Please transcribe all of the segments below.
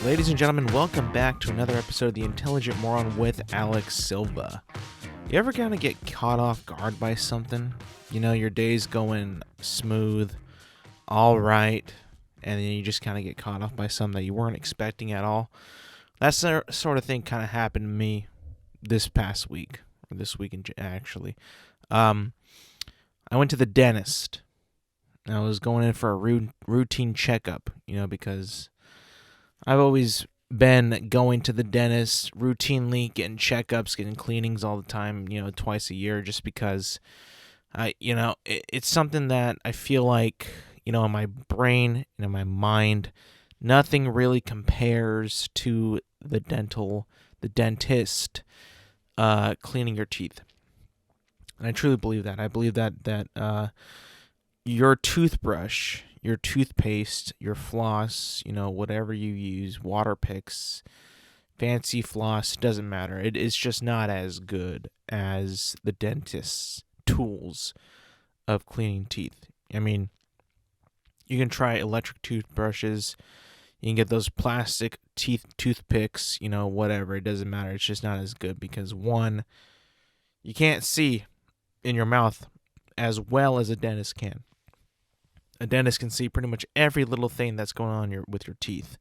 Ladies and gentlemen, welcome back to another episode of The Intelligent Moron with Alex Silva. You ever kind of get caught off guard by something? You know, your day's going smooth, all right, and then you just kind of get caught off by something that you weren't expecting at all. That sort of thing kind of happened to me this past week, or this week actually. I went to the dentist. I was going in for a routine checkup, because I've always been going to the dentist routinely, getting checkups, getting cleanings all the time, twice a year, just because it's something that I feel like, in my brain and in my mind, nothing really compares to the dentist cleaning your teeth. And I truly believe that. I believe that your toothbrush, your toothpaste, your floss, whatever you use, water picks, fancy floss, doesn't matter. It is just not as good as the dentist's tools of cleaning teeth. I mean, you can try electric toothbrushes. You can get those plastic toothpicks, whatever. It doesn't matter. It's just not as good because, one, you can't see in your mouth as well as a dentist can. A dentist can see pretty much every little thing that's going on with your teeth.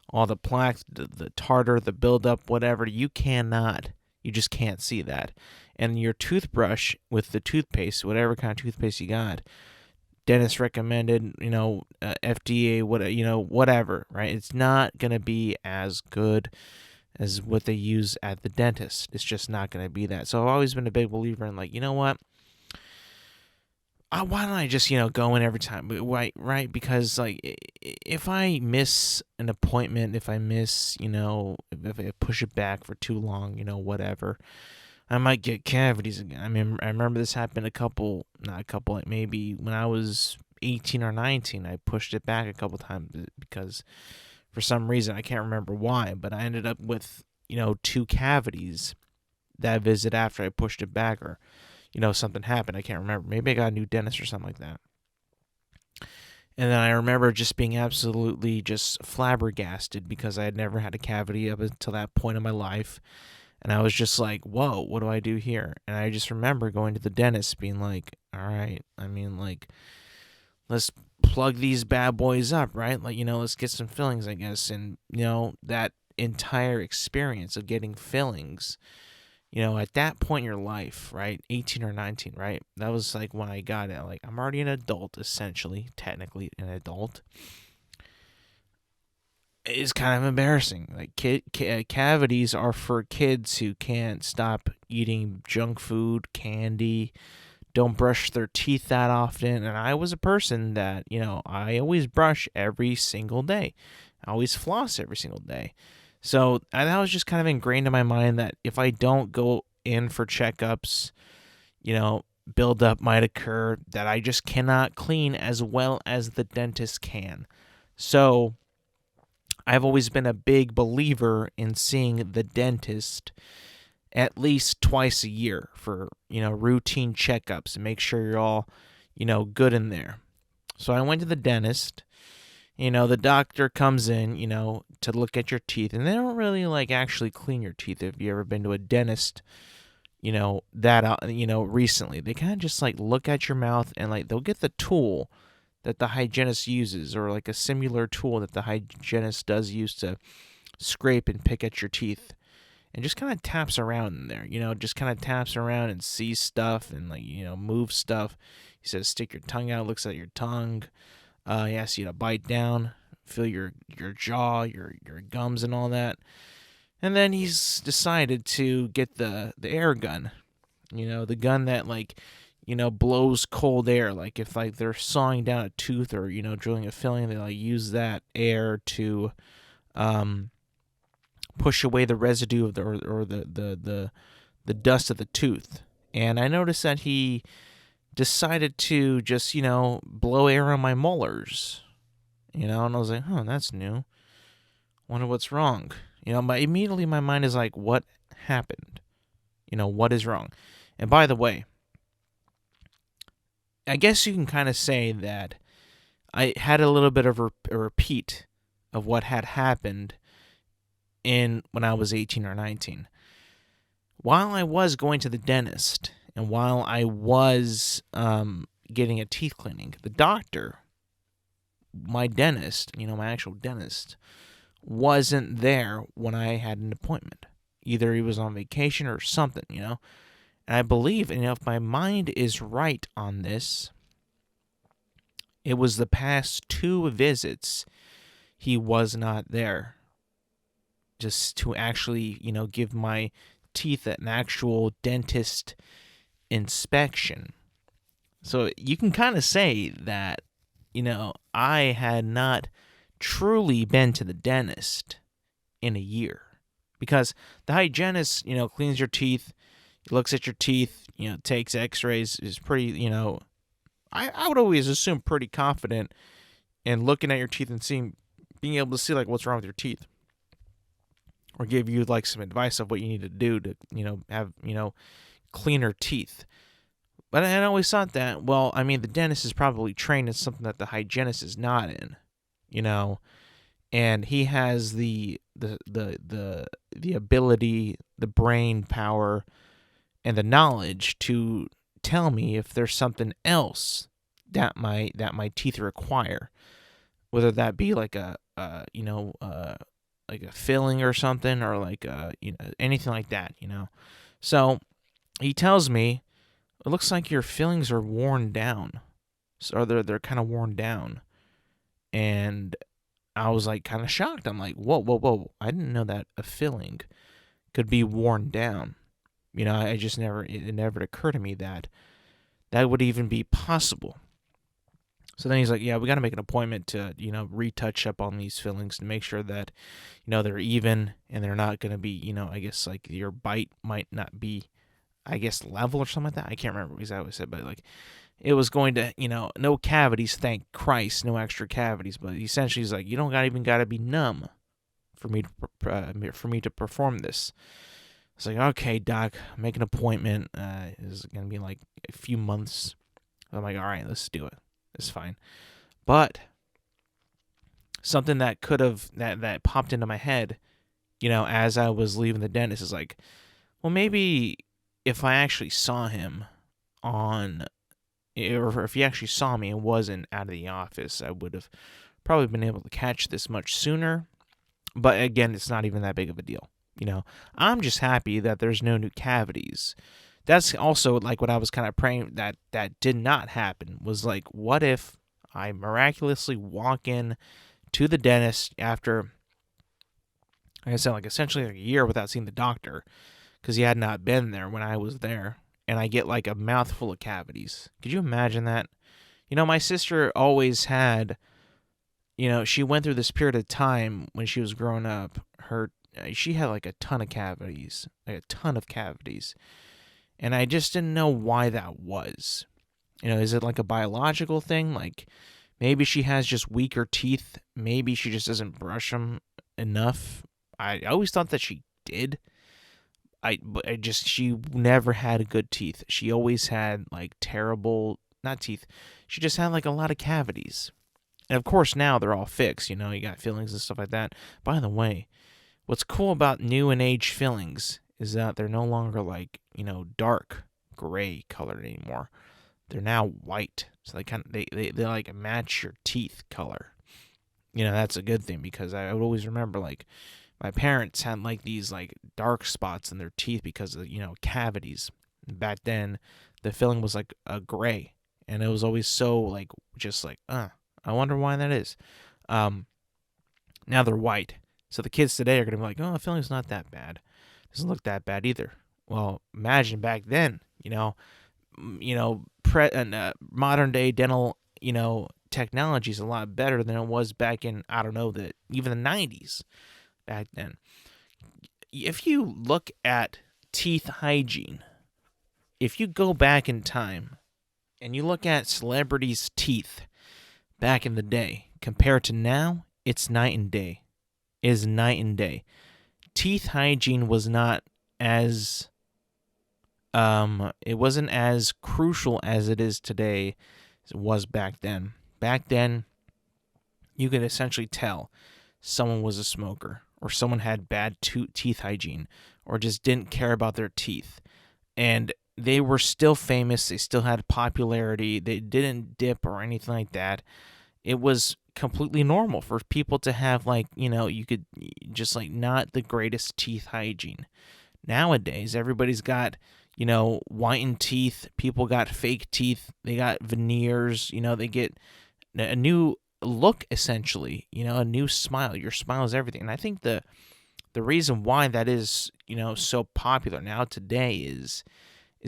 All the plaque, the tartar, the buildup, whatever. You cannot. You just can't see that. And your toothbrush with the toothpaste, whatever kind of toothpaste you got, dentist recommended, FDA, whatever, right? It's not going to be as good as what they use at the dentist. It's just not going to be that. So I've always been a big believer in, you know what? Why don't I just, go in every time? Right? Because, if I miss an appointment, if I miss, if I push it back for too long, whatever, I might get cavities again. I mean, I remember this happened maybe when I was 18 or 19, I pushed it back a couple times because for some reason, I can't remember why, but I ended up with, 2 cavities that visit after I pushed it back, or something happened. I can't remember. Maybe I got a new dentist or something like that. And then I remember just being absolutely just flabbergasted because I had never had a cavity up until that point in my life. And I was just like, whoa, what do I do here? And I just remember going to the dentist being like, all right, let's plug these bad boys up, right? Let's get some fillings, I guess. And, that entire experience of getting fillings, at that point in your life, right, 18 or 19, right, that was when I got it. I'm already an adult, essentially, technically an adult. It's kind of embarrassing. Cavities are for kids who can't stop eating junk food, candy, don't brush their teeth that often. And I was a person that, I always brush every single day. I always floss every single day. So that was just kind of ingrained in my mind that if I don't go in for checkups, buildup might occur, that I just cannot clean as well as the dentist can. So I've always been a big believer in seeing the dentist at least twice a year for, routine checkups and make sure you're all, good in there. So I went to the dentist. The doctor comes in, to look at your teeth, and they don't really actually clean your teeth. If you ever been to a dentist, recently, they kind of just look at your mouth and they'll get the tool that the hygienist uses, or a similar tool that the hygienist does use to scrape and pick at your teeth, and just kind of taps around in there, just kind of taps around and sees stuff and moves stuff. He says, stick your tongue out, looks at your tongue. He asks you to bite down, feel your jaw, your gums and all that. And then he's decided to get the air gun, the gun that blows cold air. If they're sawing down a tooth or, drilling a filling, they use that air to push away the residue of the dust of the tooth. And I noticed that he decided to just, blow air on my molars, and I was like, that's new. Wonder what's wrong. Immediately my mind is like, what happened? What is wrong? And by the way, I guess you can kind of say that I had a little bit of a repeat of what had happened when I was 18 or 19. While I was going to the dentist and while I was getting a teeth cleaning, the doctor, my dentist, my actual dentist, wasn't there when I had an appointment. Either he was on vacation or something, And I believe, if my mind is right on this, it was the past 2 visits he was not there. Just to actually, give my teeth an actual dentist inspection. So you can kind of say that, I had not truly been to the dentist in a year. Because the hygienist, cleans your teeth, looks at your teeth, takes x-rays, is pretty, I would always assume pretty confident in looking at your teeth and being able to see, like, what's wrong with your teeth. Or give you, like, some advice of what you need to do to, have, cleaner teeth. But I always thought that, the dentist is probably trained in something that the hygienist is not in, and he has the ability, the brain power, and the knowledge to tell me if there's something else that my teeth require, whether that be like a filling or something, or like anything like that, So he tells me, it looks like your fillings are worn down, so they're kind of worn down, and I was like kind of shocked. I'm like, whoa! I didn't know that a filling could be worn down. I just it never occurred to me that would even be possible. So then he's like, yeah, we got to make an appointment to, retouch up on these fillings to make sure that, they're even and they're not going to be, I guess like your bite might not be, I guess, level or something like that. I can't remember exactly what I said, but like it was going to, no cavities, thank Christ, no extra cavities. But essentially he's like, you don't even got to be numb for me to perform this. It's like, okay, doc, make an appointment. It's going to be like a few months. I'm like, all right, let's do it. It's fine. But something that could have, that popped into my head, as I was leaving the dentist is like, well, maybe if I actually saw him or if he actually saw me and wasn't out of the office, I would have probably been able to catch this much sooner. But again, it's not even that big of a deal. I'm just happy that there's no new cavities. That's also like what I was kind of praying that did not happen, was like, what if I miraculously walk in to the dentist after, like I said, like essentially like a year without seeing the doctor because he had not been there when I was there, and I get like a mouthful of cavities. Could you imagine that? My sister always had, she went through this period of time when she was growing up. She had like a ton of cavities. And I just didn't know why that was. Is it like a biological thing? Like maybe she has just weaker teeth. Maybe she just doesn't brush them enough. I always thought that she did. She never had good teeth. She always had like terrible, not teeth. She just had like a lot of cavities. And of course now they're all fixed. You got fillings and stuff like that. By the way, what's cool about new and age fillings is that they're no longer like, dark gray colored anymore. They're now white. So they like match your teeth color. That's a good thing, because I would always remember like my parents had like these like dark spots in their teeth because of, cavities. Back then the filling was like a gray, and it was always so like, just like, I wonder why that is. Now they're white. So the kids today are going to be like, oh, the filling's not that bad. Doesn't look that bad either. Well, imagine back then, modern day dental, technology is a lot better than it was back in, I don't know, even the 90s back then. If you look at teeth hygiene, if you go back in time and you look at celebrities' teeth back in the day compared to now, it's night and day. It is night and day. Teeth hygiene was not as it wasn't as crucial as it is today as it was back then. Back then, you could essentially tell someone was a smoker or someone had bad teeth hygiene or just didn't care about their teeth. And they were still famous. They still had popularity. They didn't dip or anything like that. It was completely normal for people to have, like, you could just, like, not the greatest teeth hygiene. Nowadays, everybody's got, whitened teeth. People got fake teeth. They got veneers. They get a new look, essentially, a new smile. Your smile is everything. And I think the reason why that is, so popular now today is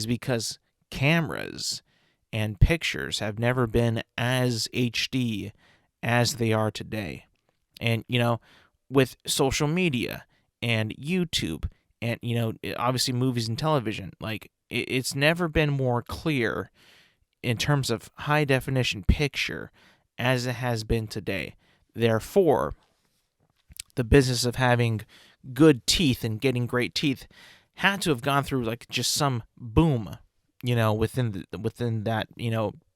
because cameras and pictures have never been as HD as they are today. And, with social media and YouTube and, obviously movies and television, like, it's never been more clear in terms of high definition picture as it has been today. Therefore, the business of having good teeth and getting great teeth had to have gone through, like, just some boom, within that,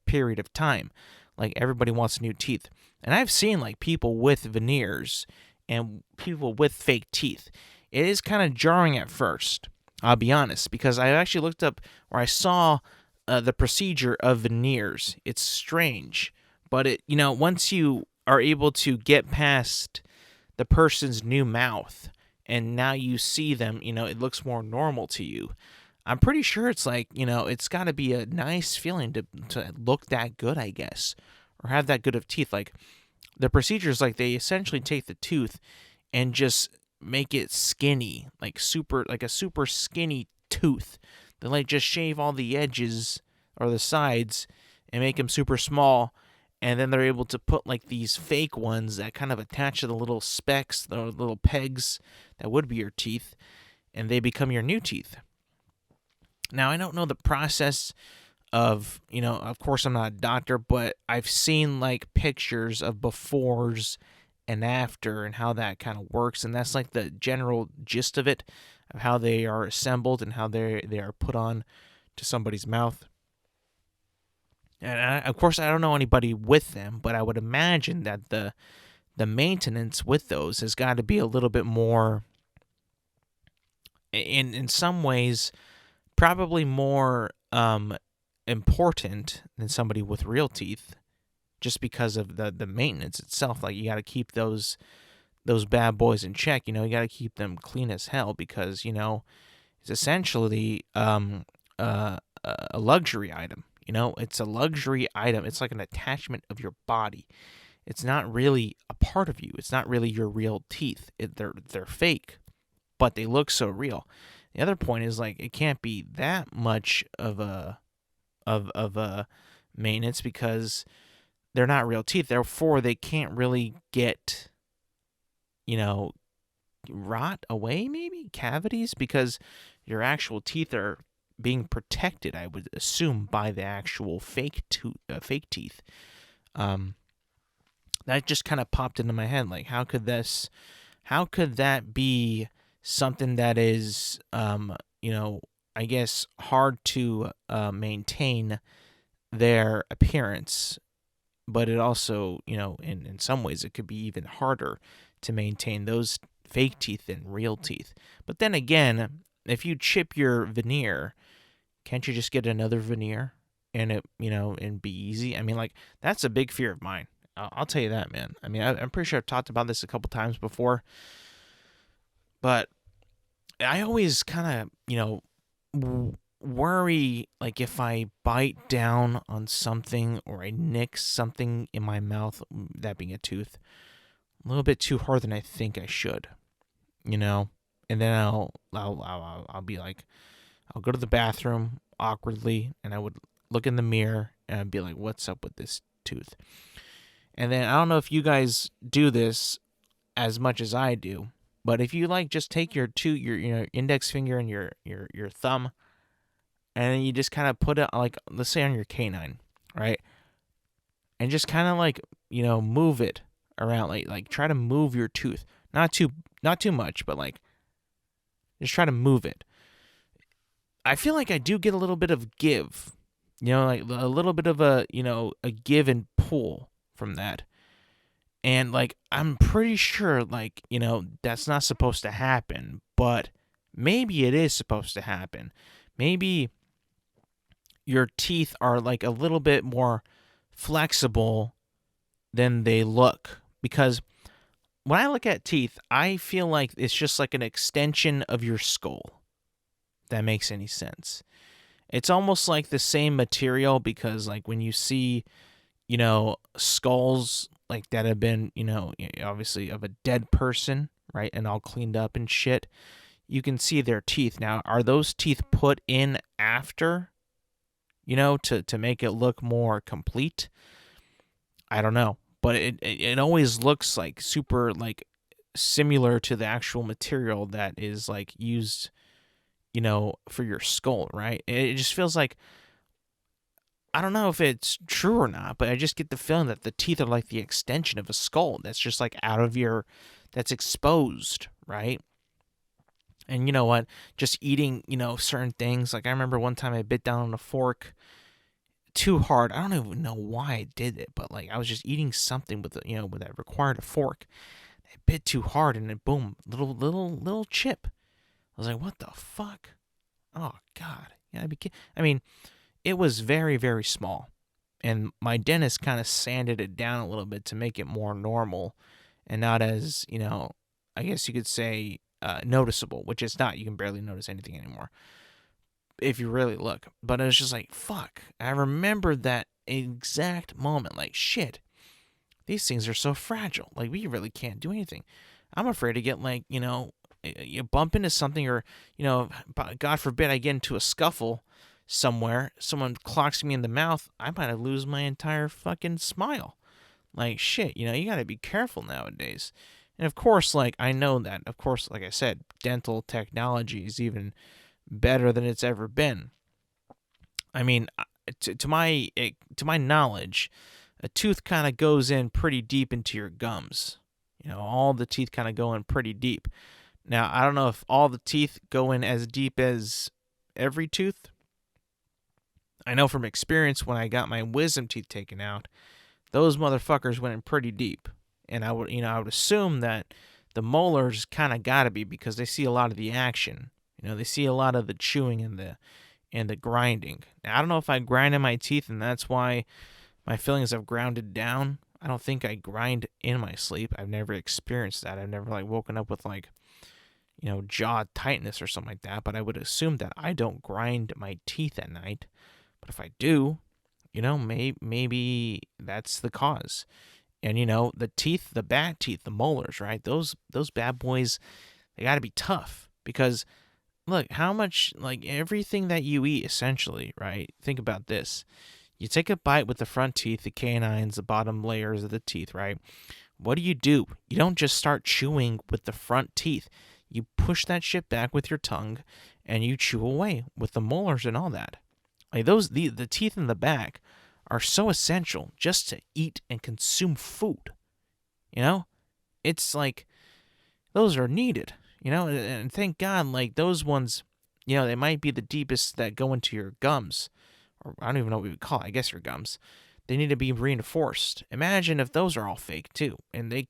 period of time. Like, everybody wants new teeth. And I've seen, like, people with veneers and people with fake teeth. It is kind of jarring at first, I'll be honest, because I actually looked up, or I saw the procedure of veneers. It's strange, but once you are able to get past the person's new mouth and now you see them, it looks more normal to you. I'm pretty sure it's like, it's got to be a nice feeling to look that good, I guess, or have that good of teeth. Like, the procedure is like they essentially take the tooth and just make it skinny, like a super skinny tooth. They, like, just shave all the edges or the sides and make them super small. And then they're able to put, like, these fake ones that kind of attach to the little specks, the little pegs that would be your teeth, and they become your new teeth. Now, I don't know the process of, of course I'm not a doctor, but I've seen, like, pictures of befores and after and how that kind of works, and that's, like, the general gist of it, of how they are assembled and how they are put on to somebody's mouth. And of course, I don't know anybody with them, but I would imagine that the maintenance with those has got to be a little bit more, in some ways, probably more important than somebody with real teeth, just because of the maintenance itself. Like, you got to keep those bad boys in check. You got to keep them clean as hell, because it's essentially a luxury item. It's a luxury item. It's like an attachment of your body. It's not really a part of you. It's not really your real teeth. They're fake, but they look so real. The other point is, like, it can't be that much of a maintenance, because they're not real teeth. Therefore, they can't really get, rot away, maybe cavities, because your actual teeth are being protected, I would assume, by the actual fake teeth. That just kind of popped into my head. Like, how could that be something that is, I guess, hard to maintain their appearance, but it also, in some ways, it could be even harder to maintain those fake teeth than real teeth. But then again, if you chip your veneer, can't you just get another veneer and it, and be easy? I mean, like, that's a big fear of mine. I'll tell you that, man. I mean, I'm pretty sure I've talked about this a couple times before, but I always kind of, worry, like, if I bite down on something or I nick something in my mouth, that being a tooth, a little bit too hard than I think I should, and then I'll be like, I'll go to the bathroom awkwardly, and I would look in the mirror, and I'd be like, what's up with this tooth? And then, I don't know if you guys do this as much as I do, but if you, like, just take your index finger and your thumb, and then you just kind of put it, like, let's say on your canine, right? And just kind of, like, move it around, like try to move your tooth. Not too much, but, like, just try to move it. I feel like I do get a little bit of give, like a little bit of a give and pull from that. And like, I'm pretty sure, like, that's not supposed to happen, but maybe it is supposed to happen. Maybe your teeth are like a little bit more flexible than they look. Because when I look at teeth, I feel like it's just like an extension of your skull. If that makes any sense. It's almost like the same material, because like when you see, skulls like that have been, obviously of a dead person, right, and all cleaned up and shit, you can see their teeth. Now, are those teeth put in after, to make it look more complete? I don't know, but it always looks like super like similar to the actual material that is like used, for your skull, right? It just feels like, I don't know if it's true or not, but I just get the feeling that the teeth are like the extension of a skull that's just like that's exposed, right? And you know what? Just eating, certain things. Like I remember one time I bit down on a fork too hard. I don't even know why I did it, but like I was just eating something with that required a fork. I bit too hard, and then boom, little chip. I was like, what the fuck? Oh God! Yeah, I mean, it was very, very small, and my dentist kind of sanded it down a little bit to make it more normal, and not as I guess you could say noticeable, which it's not. You can barely notice anything anymore if you really look. But it was just like, fuck. I remember that exact moment. Like, shit, these things are so fragile. Like, we really can't do anything. I'm afraid to get, like, you bump into something, or, God forbid I get into a scuffle somewhere. Someone clocks me in the mouth. I might lose my entire fucking smile. Like, shit, you got to be careful nowadays. And of course, like, I know that, of course, like I said, dental technology is even better than it's ever been. I mean, to my knowledge, a tooth kind of goes in pretty deep into your gums. All the teeth kind of go in pretty deep. Now, I don't know if all the teeth go in as deep as every tooth. I know from experience, when I got my wisdom teeth taken out, those motherfuckers went in pretty deep. And I would assume that the molars kind of got to be, because they see a lot of the action. They see a lot of the chewing and the grinding. Now, I don't know if I grind in my teeth, and that's why my feelings have grounded down. I don't think I grind in my sleep. I've never experienced that. I've never like woken up with like, jaw tightness or something like that. But I would assume that I don't grind my teeth at night. But if I do, maybe that's the cause. And the teeth, the back teeth, the molars, right? Those bad boys, they got to be tough, because look, how much, like, everything that you eat, essentially, right? Think about this. You take a bite with the front teeth, the canines, the bottom layers of the teeth, right? What do? You don't just start chewing with the front teeth. You push that shit back with your tongue, and you chew away with the molars and all that. Like, the teeth in the back are so essential just to eat and consume food. It's like, those are needed. And thank God, like, those ones, they might be the deepest that go into your gums, or I don't even know what we would call it. I guess your gums. They need to be reinforced. Imagine if those are all fake too, and they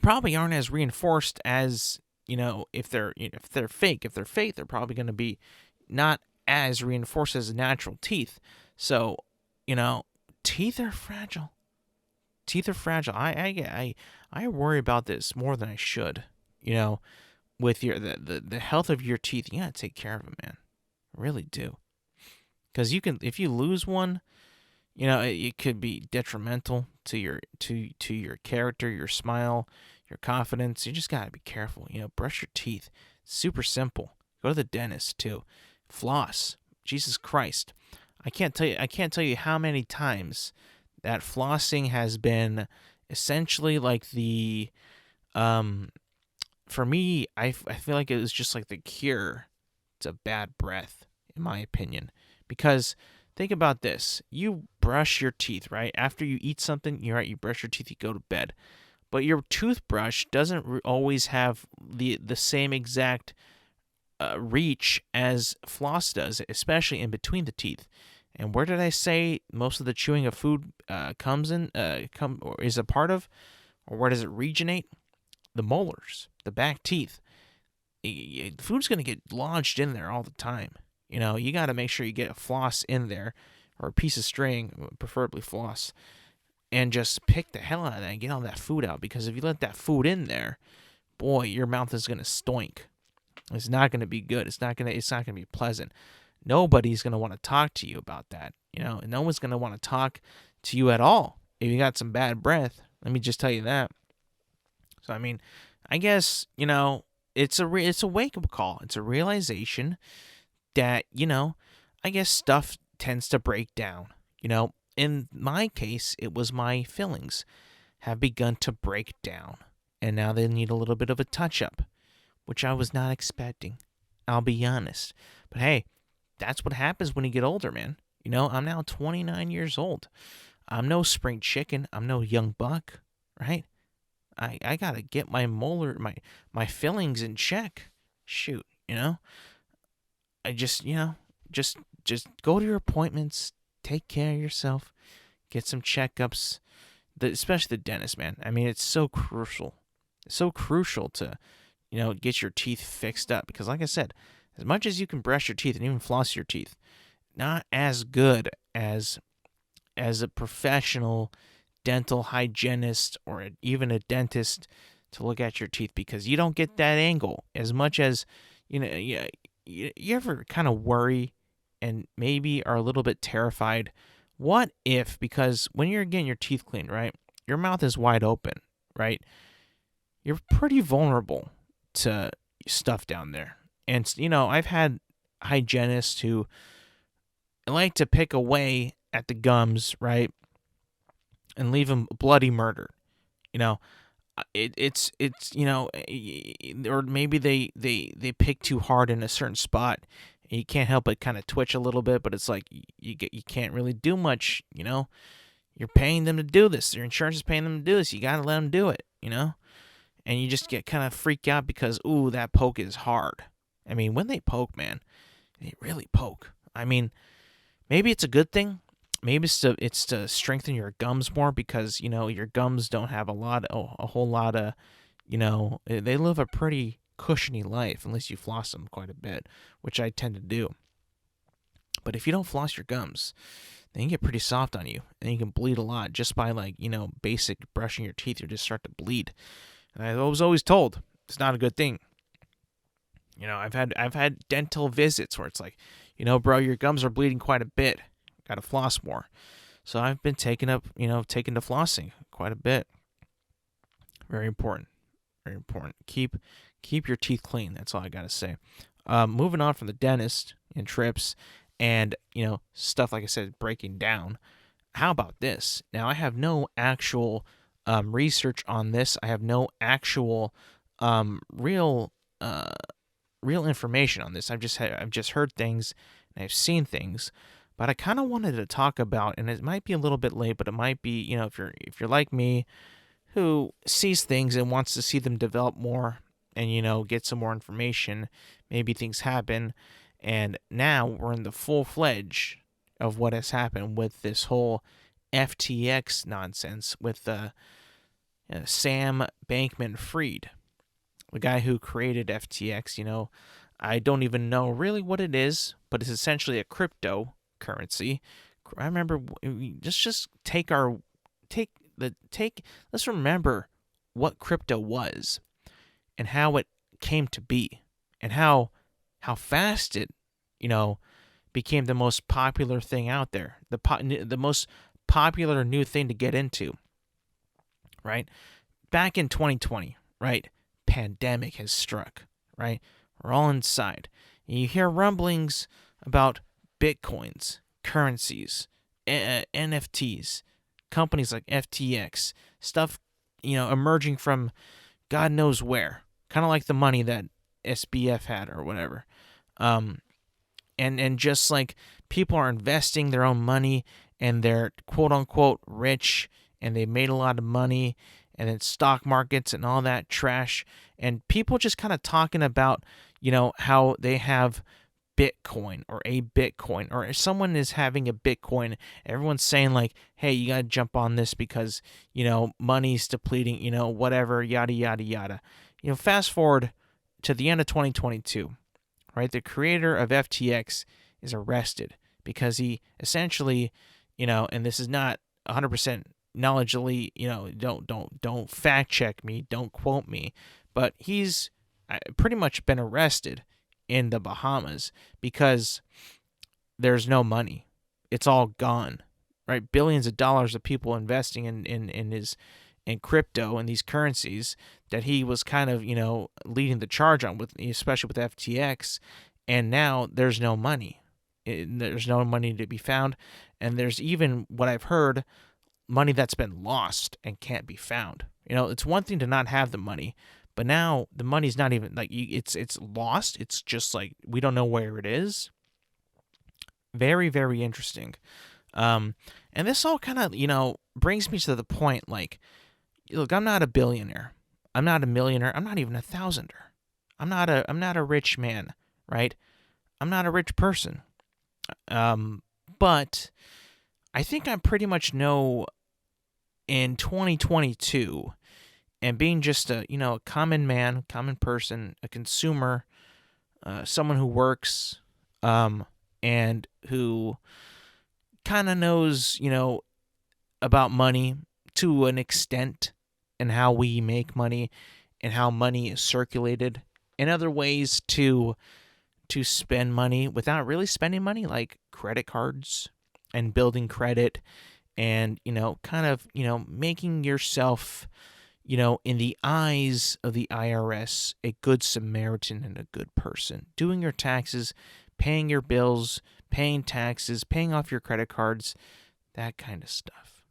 probably aren't as reinforced as, if they're fake. If they're fake, they're probably going to be not as reinforced as natural teeth. So, teeth are fragile. Teeth are fragile. I worry about this more than I should. With the health of your teeth, you gotta take care of them, man. I really do. Because if you lose one, it could be detrimental to your character, your smile, your confidence. You just gotta be careful. Brush your teeth. It's super simple. Go to the dentist too. Floss. Jesus Christ. I can't tell you how many times that flossing has been essentially like the, for me, I feel like it was just like the cure to bad breath, in my opinion. Because think about this. You brush your teeth, right? After you eat something, you brush your teeth, you go to bed. But your toothbrush doesn't always have the same exact reach as floss does, especially in between the teeth. And where did I say most of the chewing of food or is a part of, or where does it originate? The molars, the back teeth. Food's going to get lodged in there all the time. You got to make sure you get a floss in there, or a piece of string, preferably floss, and just pick the hell out of that and get all that food out. Because if you let that food in there, boy, your mouth is going to stoink. It's not going to be good. It's not going to be pleasant. Nobody's going to want to talk to you about that. And no one's going to want to talk to you at all if you got some bad breath. Let me just tell you that. So, I guess, it's a wake-up call. It's a realization that, I guess stuff tends to break down. In my case, it was my fillings have begun to break down, and now they need a little bit of a touch-up, which I was not expecting. I'll be honest. But hey, that's what happens when you get older, man. I'm now 29 years old. I'm no spring chicken. I'm no young buck, right? I gotta get my my fillings in check. Shoot, I just go to your appointments, take care of yourself, get some checkups, especially the dentist, man. It's so crucial. It's so crucial to, get your teeth fixed up, because like I said, as much as you can brush your teeth and even floss your teeth, not as good as a professional dental hygienist or even a dentist to look at your teeth, because you don't get that angle as much as, you ever kind of worry and maybe are a little bit terrified. What if, because when you're getting your teeth cleaned, right, your mouth is wide open, right? You're pretty vulnerable to stuff down there. And, I've had hygienists who like to pick away at the gums, right, and leave them bloody murder. It's or maybe they pick too hard in a certain spot, and you can't help but kind of twitch a little bit, but it's like you can't really do much. You're paying them to do this. Your insurance is paying them to do this. You got to let them do it. And you just get kind of freaked out because, ooh, that poke is hard. When they poke, man, they really poke. Maybe it's a good thing. Maybe it's to strengthen your gums more, because, your gums don't have a whole lot of, they live a pretty cushiony life unless you floss them quite a bit, which I tend to do. But if you don't floss your gums, they can get pretty soft on you, and you can bleed a lot just by basic brushing your teeth. You just start to bleed. And I was always told it's not a good thing. I've had dental visits where it's like, bro, your gums are bleeding quite a bit. Got to floss more. So I've been taking to flossing quite a bit. Very important. Very important. Keep your teeth clean. That's all I got to say. Moving on from the dentist and trips and, stuff, like I said, breaking down. How about this? Now, I have no actual research on this. I have no actual real information on this. I've just heard things and I've seen things, but I kind of wanted to talk about, and it might be a little bit late, but it might be, if you're like me, who sees things and wants to see them develop more and, get some more information, maybe things happen, and now we're in the full-fledged of what has happened with this whole FTX nonsense with Sam Bankman-Fried, the guy who created FTX. I don't even know really what it is, but it's essentially a cryptocurrency. I remember let's remember what crypto was and how it came to be and how fast it, became the most popular thing out there, the most popular new thing to get into, right? Back in 2020, right? Pandemic has struck, right? We're all inside. And you hear rumblings about bitcoins, currencies, NFTs, companies like FTX, stuff, emerging from God knows where, kind of like the money that SBF had or whatever. And just like people are investing their own money and they're quote unquote rich and they made a lot of money, and then stock markets and all that trash, and people just kind of talking about, how they have Bitcoin or a Bitcoin, or if someone is having a Bitcoin, everyone's saying like, hey, you got to jump on this because, money's depleting, whatever, yada, yada, yada. Fast forward to the end of 2022, right? The creator of FTX is arrested because he essentially, and this is not 100% knowledgeably, don't fact check me, don't quote me, but he's pretty much been arrested in the Bahamas because there's no money. It's all gone, right? Billions of dollars of people investing in crypto and these currencies that he was kind of, leading the charge on, with, especially with FTX, and now there's no money. There's no money to be found, and there's even, what I've heard, money that's been lost and can't be found. It's one thing to not have the money, but now the money's not even like it's lost. It's just like we don't know where it is. Very, very interesting. And this all kind of brings me to the point, like, look, I'm not a billionaire. I'm not a millionaire. I'm not even a thousander. I'm not a rich man, right? I'm not a rich person. But I think I pretty much know in 2022, and being just a common man, common person, a consumer, someone who works, and who kind of knows about money to an extent, and how we make money and how money is circulated, and other ways to spend money without really spending money, like credit cards and building credit, and kind of making yourself in the eyes of the IRS a good Samaritan and a good person, doing your taxes, paying your bills, paying taxes, paying off your credit cards, that kind of stuff.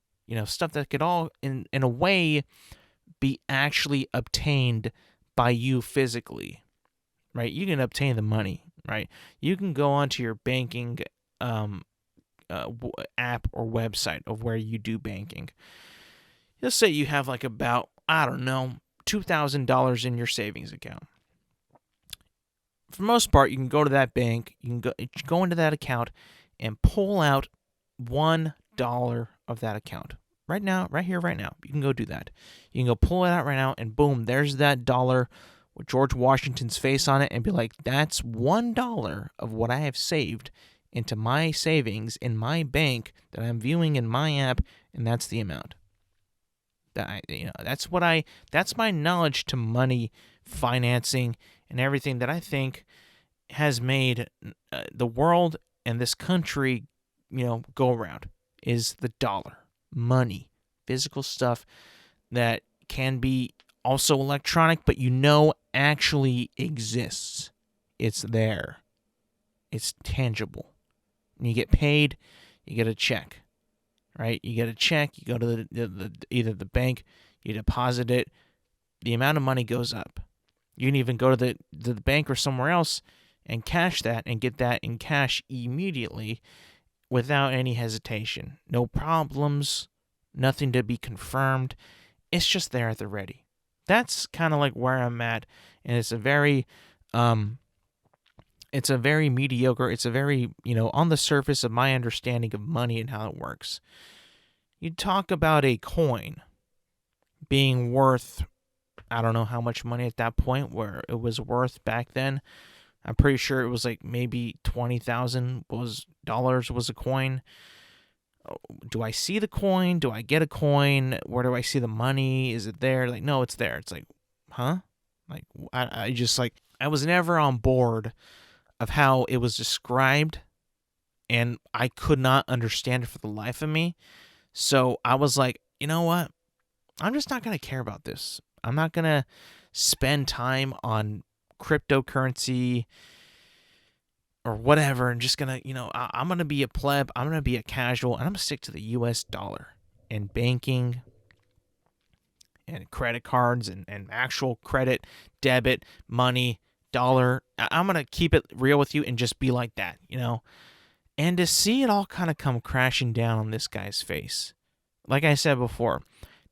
Stuff that could all in a way be actually obtained by you physically, right? You can obtain the money, right? You can go onto your banking app or website of where you do banking. Let's say you have like about, I don't know, $2,000 in your savings account. For the most part, you can go to that bank, you can go into that account and pull out $1 of that account. Right now, right here, right now. You can go do that. You can go pull it out right now, and boom, there's that dollar with George Washington's face on it, and be like, that's $1 of what I have saved into my savings in my bank that I'm viewing in my app, and that's the amount. That's my knowledge to money, financing, and everything that I think has made the world and this country, go around, is the dollar. Money, physical stuff that can be also electronic, but actually exists. It's there. It's tangible. When you get paid, you get a check, right? You get a check, you go to either the bank, you deposit it, the amount of money goes up. You can even go to the bank or somewhere else and cash that and get that in cash immediately without any hesitation. No problems, nothing to be confirmed. It's just there at the ready. That's kind of like where I'm at, and it's a very mediocre, it's a very, on the surface of my understanding of money and how it works. You talk about a coin being worth, I don't know how much money at that point, where it was worth back then. I'm pretty sure it was like maybe $20,000 was a coin. Do I see the coin? Do I get a coin? Where do I see the money? Is it there? Like, no, it's there. It's like, huh? Like, I just like, I was never on board of how it was described, and I could not understand it for the life of me. So I was like, you know what? I'm just not going to care about this. I'm not going to spend time on cryptocurrency or whatever, and just going to, I'm going to be a pleb. I'm going to be a casual, and I'm going to stick to the US dollar and banking and credit cards and actual credit, debit, money, dollar. I'm going to keep it real with you and just be like that, And to see it all kind of come crashing down on this guy's face. Like I said before,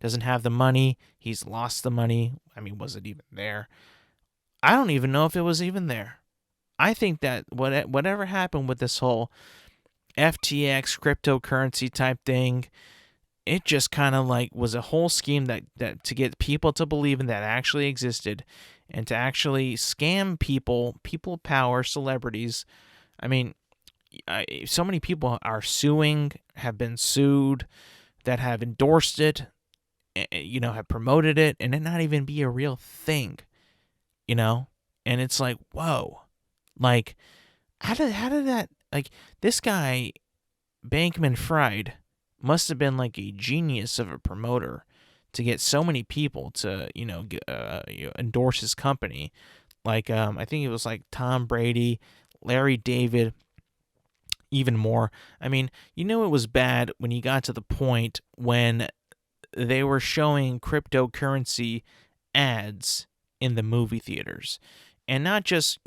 doesn't have the money. He's lost the money. I mean, was it even there? I don't even know if it was even there. I think that whatever happened with this whole FTX cryptocurrency type thing, it just kind of like was a whole scheme that to get people to believe in that actually existed, and to actually scam people power, celebrities. I mean, so many people are suing, have been sued, that have endorsed it, have promoted it, and it not even be a real thing, you know? And it's like, whoa. Like, how did that, like, this guy, Bankman Fried, must have been like a genius of a promoter to get so many people to, endorse his company. Like, I think it was like Tom Brady, Larry David, even more. I mean, it was bad when you got to the point when they were showing cryptocurrency ads in the movie theaters. And not just,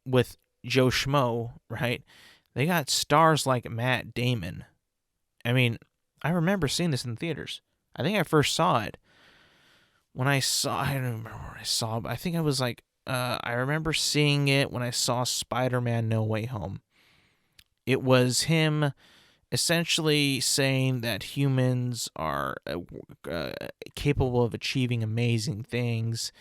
with Joe Schmo, right? They got stars like Matt Damon. I mean, I remember seeing this in the theaters. I think I first saw it I don't remember when I saw it, but I think I was like, I remember seeing it when I saw Spider-Man No Way Home. It was him essentially saying that humans are capable of achieving amazing things.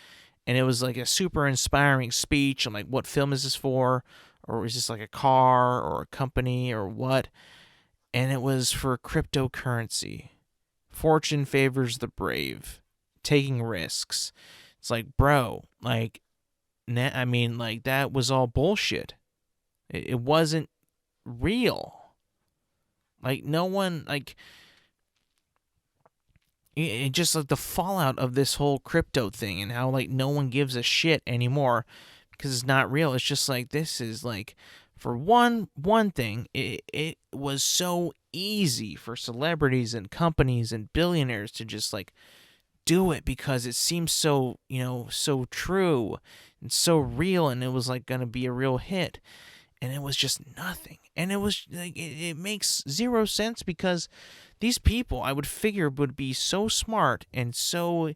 And it was like a super inspiring speech. I'm like, what film is this for? Or is this like a car or a company or what? And it was for cryptocurrency. Fortune favors the brave, taking risks. It's like, bro, like, I mean, like, that was all bullshit. It wasn't real. Like, no one, like, it just like the fallout of this whole crypto thing, and how like no one gives a shit anymore because it's not real. It's just like, this is like, for one thing, it was so easy for celebrities and companies and billionaires to just like do it because it seems so, so true and so real, and it was like gonna be a real hit. And it was just nothing. And it was like, it makes zero sense because these people, I would figure, would be so smart and so,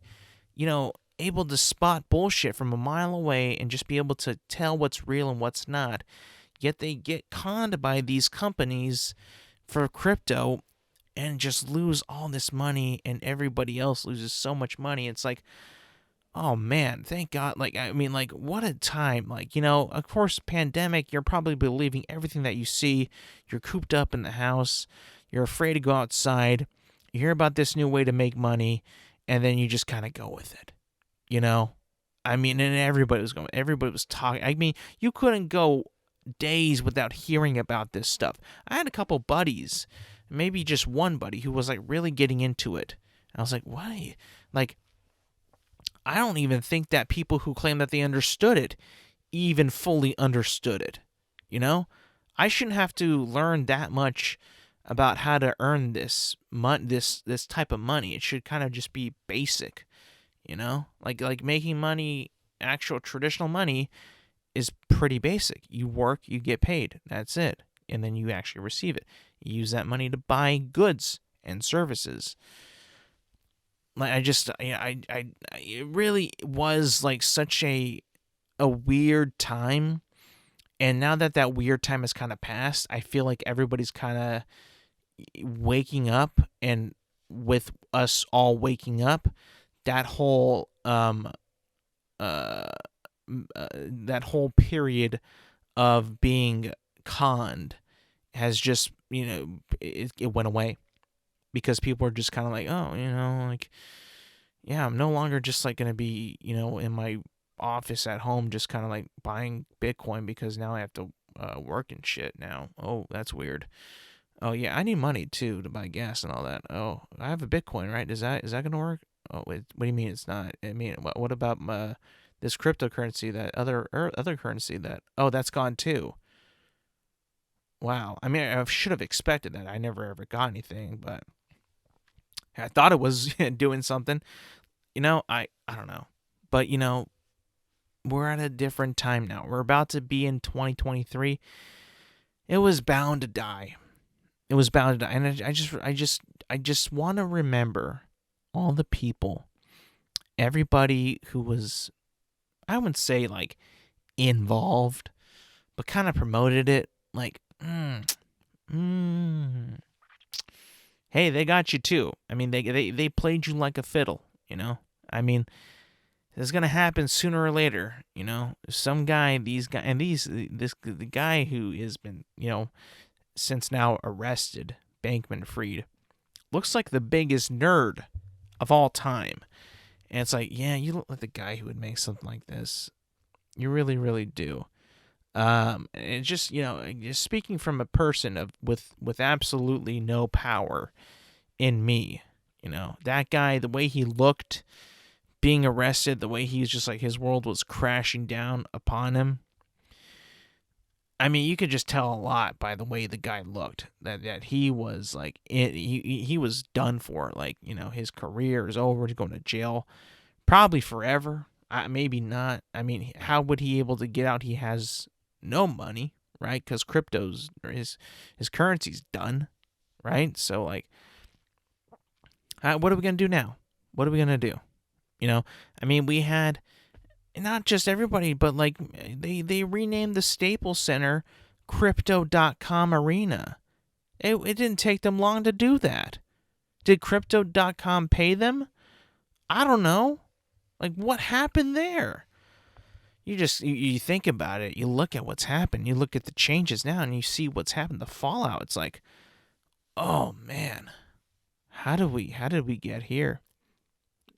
able to spot bullshit from a mile away and just be able to tell what's real and what's not. Yet they get conned by these companies for crypto and just lose all this money, and everybody else loses so much money. It's like, oh man, thank God. Like, I mean, like, what a time. Like, of course, pandemic, you're probably believing everything that you see. You're cooped up in the house. You're afraid to go outside. You hear about this new way to make money, and then you just kind of go with it. You know? I mean, and everybody was talking. I mean, you couldn't go days without hearing about this stuff. I had a couple buddies, maybe just one buddy, who was like really getting into it. And I was like, why? Like, I don't even think that people who claim that they understood it even fully understood it. I shouldn't have to learn that much about how to earn this type of money. It should kind of just be basic, like making money, actual traditional money, is pretty basic. You work, you get paid. That's it. And then you actually receive it. You use that money to buy goods and services. Like, it really was like such a weird time. And now that weird time has kind of passed, I feel like everybody's kind of waking up, and with us all waking up, that whole that whole period of being conned has just, it went away, because people are just kind of like, oh, like, yeah, I'm no longer just like going to be, in my office at home just kind of like buying Bitcoin because now I have to work and shit now. Oh, that's weird. Oh, yeah, I need money too to buy gas and all that. Oh, I have a Bitcoin, right? Is that going to work? Oh, wait, what do you mean it's not? I mean, what about this cryptocurrency, that other currency that, oh, that's gone too. Wow. I mean, I should have expected that. I never ever got anything, but I thought it was doing something. I don't know. But, we're at a different time now. We're about to be in 2023. It was bound to die. It was bound to die. And I just want to remember all the people, everybody who was I wouldn't say like involved, but kind of promoted it. Like, hey, they got you too. I mean, they played you like a fiddle, you know? I mean, it's gonna happen sooner or later, you know? Some guy, the guy who has been, since now arrested, Bankman Fried, looks like the biggest nerd of all time. And it's like, yeah, you look like the guy who would make something like this. You really, really do. And just, just speaking from a person with absolutely no power in me, that guy, the way he looked being arrested, the way he's just like his world was crashing down upon him. I mean, you could just tell a lot by the way the guy looked that he was like he was done for. Like, his career is over. He's going to jail, probably forever. Maybe not. I mean, how would he able to get out? He has no money, right? Because crypto's or his currency's done, right? So like, what are we gonna do now? What are we gonna do? I mean, we had not just everybody, but like they renamed the Staples Center Crypto.com Arena. It didn't take them long to do that. Did Crypto.com pay them? I don't know. Like, what happened there? You think about it. You look at what's happened. You look at the changes now, and you see what's happened. The fallout. It's like, oh man, how did we get here?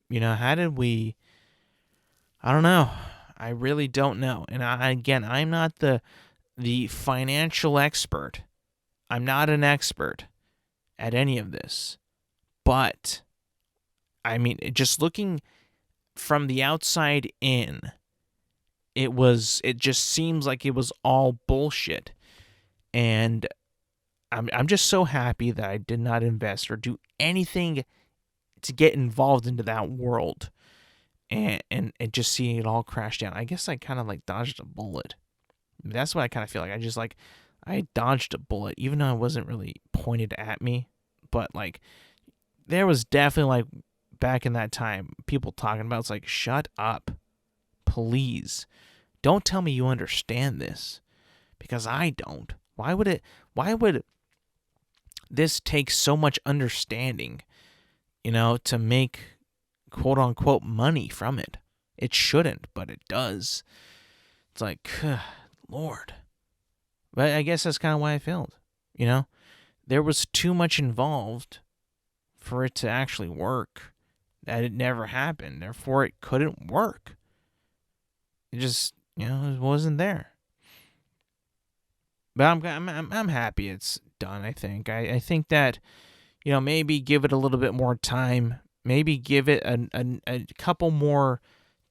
How did we? I don't know. I really don't know. And I'm not the financial expert. I'm not an expert at any of this. But I mean, just looking from the outside in, it just seems like it was all bullshit. And I'm just so happy that I did not invest or do anything to get involved into that world. And just seeing it all crash down. I guess I kind of like dodged a bullet. That's what I kind of feel like. I dodged a bullet, even though it wasn't really pointed at me. But like, there was definitely like back in that time, people talking about, it's like, shut up, please. Don't tell me you understand this, because I don't. Why would this take so much understanding, to make quote unquote money from it? It shouldn't, but it does. It's like, Lord. But I guess that's kind of why I failed. There was too much involved for it to actually work. That it never happened. Therefore, it couldn't work. It just, it wasn't there. But I'm happy it's done. I think. I think that, maybe give it a little bit more time. Maybe give it a couple more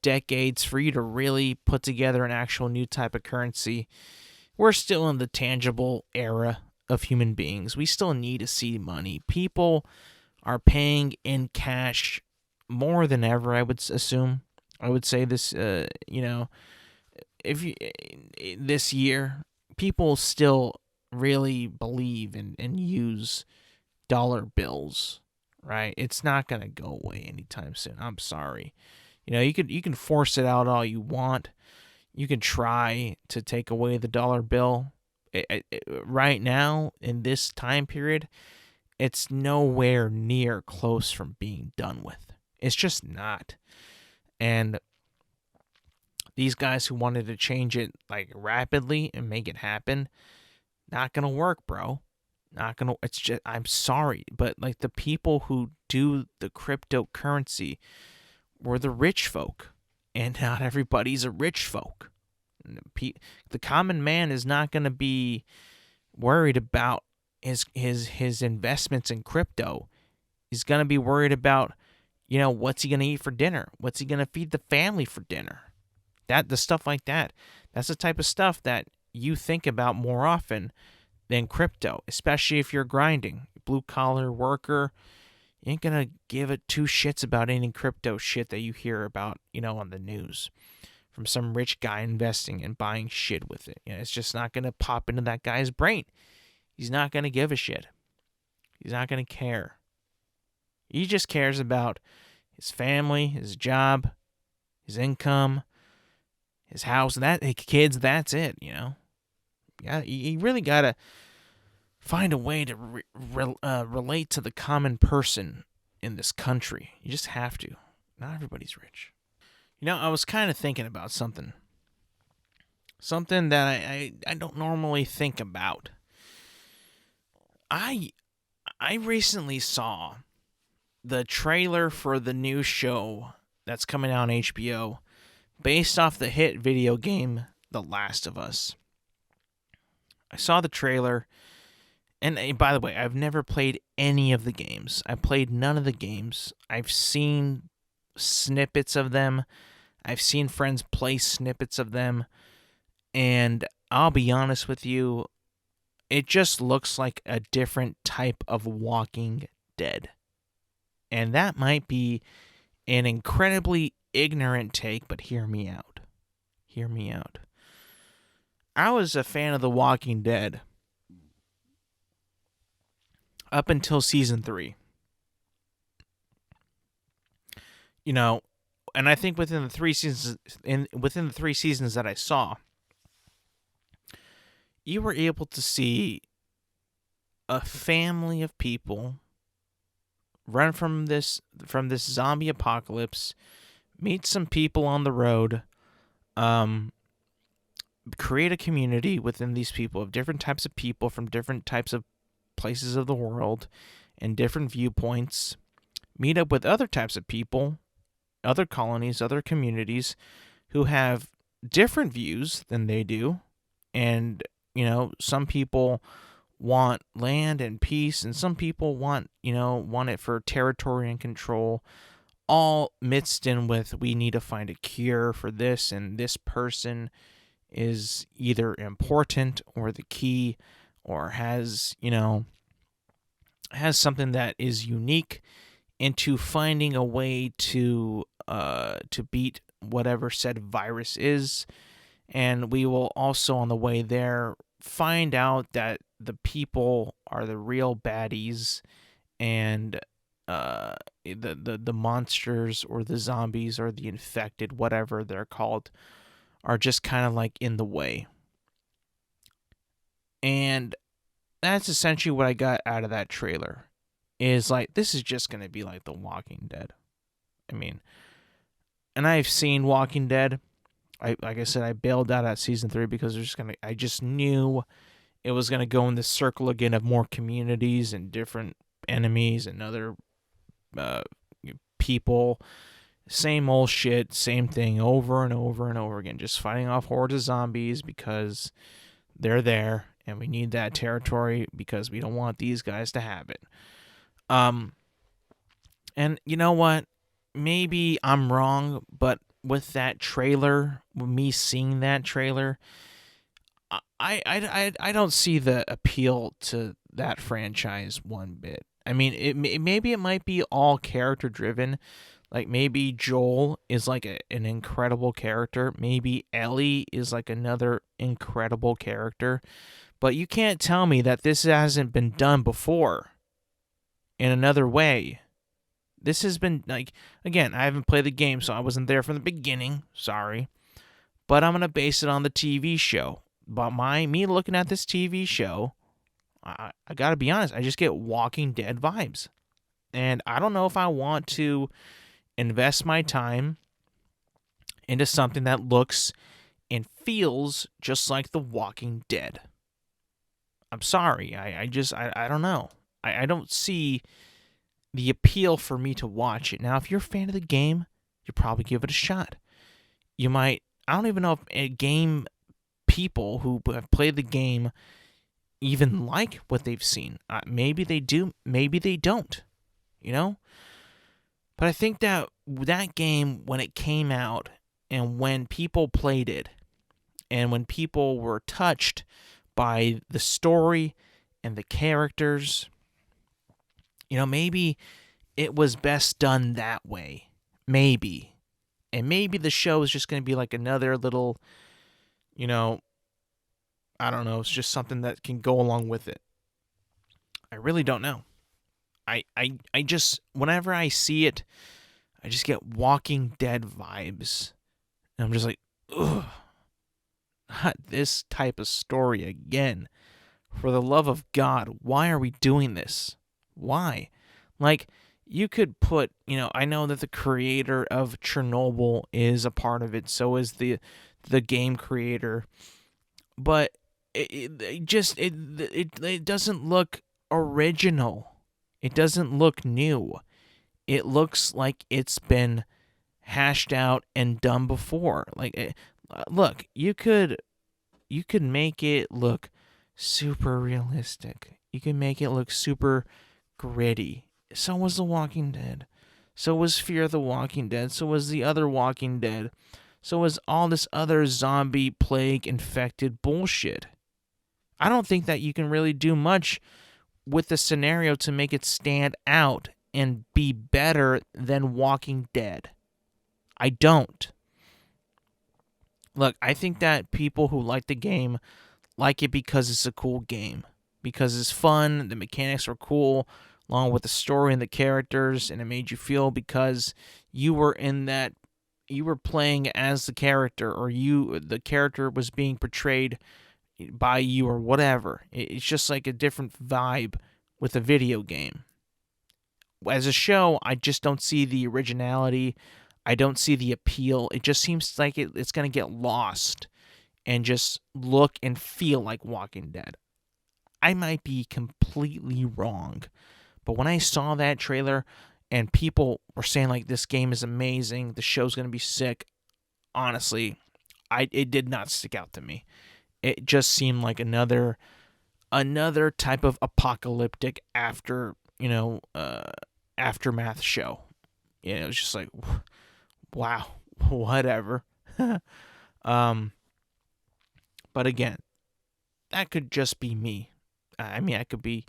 decades for you to really put together an actual new type of currency. We're still in the tangible era of human beings. We still need to see money. People are paying in cash more than ever, I would assume. I would say this, this year, people still really believe and use dollar bills, right? It's not going to go away anytime soon. I'm sorry. You can force it out all you want. You can try to take away the dollar bill. Right now, in this time period, it's nowhere near close from being done with. It's just not. And these guys who wanted to change it like rapidly and make it happen, not gonna work, bro. Not gonna. It's just. I'm sorry, but like the people who do the cryptocurrency were the rich folk, and not everybody's a rich folk. The common man is not gonna be worried about his investments in crypto. He's gonna be worried about, what's he gonna eat for dinner? What's he gonna feed the family for dinner? The stuff like that. That's the type of stuff that you think about more often than crypto, especially if you're grinding. Blue collar worker, you ain't gonna give it two shits about any crypto shit that you hear about, on the news from some rich guy investing and buying shit with it. It's just not gonna pop into that guy's brain. He's not gonna give a shit. He's not gonna care. He just cares about his family, his job, his income, his house, and that his kids. That's it. Yeah, you really gotta find a way to relate to the common person in this country. You just have to. Not everybody's rich. I was kind of thinking about something that I don't normally think about. I recently saw the trailer for the new show that's coming out on HBO based off the hit video game The Last of Us. I saw the trailer, and by the way, I've never played any of the games. I played none of the games. I've seen snippets of them. I've seen friends play snippets of them, and I'll be honest with you, it just looks like a different type of Walking Dead. And that might be an incredibly ignorant take, but hear me out. Hear me out. I was a fan of The Walking Dead up until season 3. And I think within the 3 seasons that I saw, you were able to see a family of people run from this zombie apocalypse, meet some people on the road, create a community within these people of different types of people from different types of places of the world and different viewpoints, meet up with other types of people, other colonies, other communities who have different views than they do. And, some people want land and peace, and some people want it for territory and control, all mixed in with, we need to find a cure for this, and this person is either important or the key, or has something that is unique into finding a way to beat whatever said virus is. And we will also, on the way there, find out that the people are the real baddies, and the monsters or the zombies or the infected, whatever they're called, are just kind of like in the way. And that's essentially what I got out of that trailer. Is like, this is just going to be like The Walking Dead. I mean, and I've seen Walking Dead. Like I said, I bailed out at season 3 because I just knew it was going to go in this circle again of more communities and different enemies and other people. Same old shit, same thing over and over and over again. Just fighting off hordes of zombies because they're there and we need that territory because we don't want these guys to have it. And you know what? Maybe I'm wrong, but with that trailer, with me seeing that trailer, I don't see the appeal to that franchise one bit. I mean, maybe it might be all character driven. Like, maybe Joel is like an incredible character. Maybe Ellie is like another incredible character. But you can't tell me that this hasn't been done before in another way. This has been, like, again, I haven't played the game, so I wasn't there from the beginning. Sorry. But I'm going to base it on the TV show. But me looking at this TV show, I got to be honest, I just get Walking Dead vibes. And I don't know if I want to invest my time into something that looks and feels just like The Walking Dead. I'm sorry. I don't know. I don't see the appeal for me to watch it. Now, if you're a fan of the game, you probably give it a shot. You might, I don't even know if game people who have played the game even like what they've seen. Maybe they do, maybe they don't, But I think that game, when it came out and when people played it and when people were touched by the story and the characters, maybe it was best done that way. Maybe. And maybe the show is just going to be like another little, I don't know. It's just something that can go along with it. I really don't know. I just, whenever I see it, I just get Walking Dead vibes. And I'm just like, ugh, not this type of story again. For the love of God, why are we doing this? Why? Like, you could put, I know that the creator of Chernobyl is a part of it, so is the game creator, but it doesn't look original. It doesn't look new. It looks like it's been hashed out and done before. Look, you could make it look super realistic. You can make it look super gritty. So was The Walking Dead. So was Fear the Walking Dead. So was the other Walking Dead. So was all this other zombie plague infected bullshit. I don't think that you can really do much with the scenario to make it stand out and be better than Walking Dead. I don't. Look, I think that people who like the game like it because it's a cool game, because it's fun, the mechanics are cool, along with the story and the characters, and it made you feel because you were playing as the character, or the character was being portrayed by you, or whatever. It's just like a different vibe with a video game. As a show, I just don't see the originality. I don't see the appeal. It just seems like it's going to get lost and just look and feel like Walking Dead. I might be completely wrong, but when I saw that trailer and people were saying like this game is amazing, the show's going to be sick, honestly, it did not stick out to me. It just seemed like another type of apocalyptic aftermath show. It was just like, wow, whatever. But again, that could just be me. I mean, I could be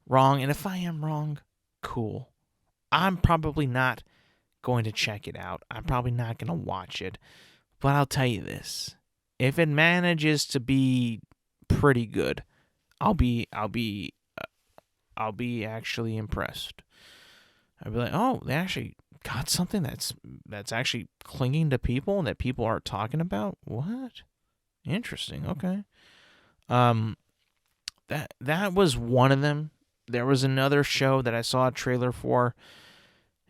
wrong, and if I am wrong, cool. I'm probably not going to check it out. I'm probably not going to watch it. But I'll tell you this. If it manages to be pretty good, I'll be actually impressed. I'll be like, "Oh, they actually got something that's actually clinging to people and that people are talking about? What? Interesting. Okay." That was one of them. There was another show that I saw a trailer for,